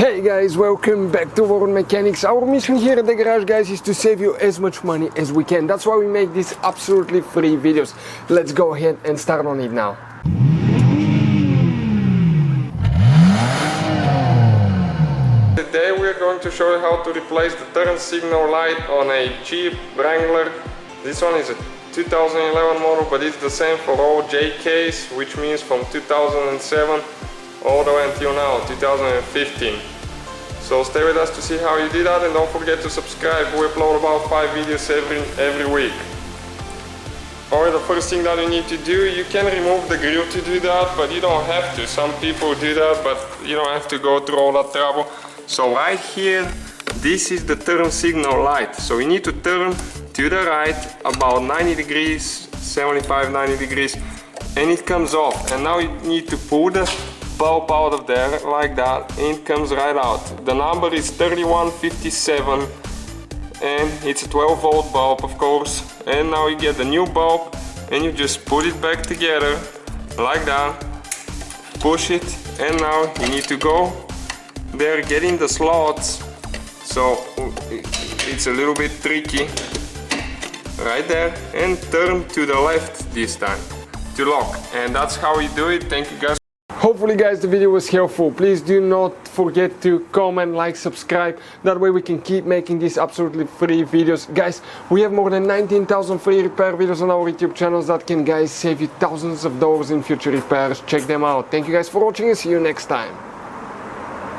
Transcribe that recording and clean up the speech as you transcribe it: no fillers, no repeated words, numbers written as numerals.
Hey guys, welcome back to World Mechanics. Our mission here at the garage, guys, is to save you as much money as we can. That's why we make these absolutely free videos. Let's go ahead and start on it now. Today we are going to show you how to replace the turn signal light on a Jeep Wrangler. This one is a 2011 model, but it's the same for all JKs, which means from 2007 all the way until now, 2015. So stay with us to see how you did that, and don't forget to subscribe. We upload about 5 videos every week. Alright, the first thing that you need to do, you can remove the grille to do that, but you don't have to. Some people do that, but you don't have to go through all that trouble. So right here, this is the turn signal light. So you need to turn to the right about 90 degrees, 75, 90 degrees, and it comes off. And now you need to pull the bulb out of there like that, and it comes right out. The number is 3157 and it's a 12 volt bulb, of course. And now you get the new bulb and you just put it back together like that, push it, and now you need to go there, get in the slots. So it's a little bit tricky right there, and turn to the left this time to lock. And that's how you do it. Thank you guys. Hopefully guys the video was helpful. Please do not forget to comment, like, subscribe. That way we can keep making these absolutely free videos. Guys, we have more than 19,000 free repair videos on our YouTube channels that can, guys, save you thousands of dollars in future repairs. Check them out. Thank you guys for watching and see you next time.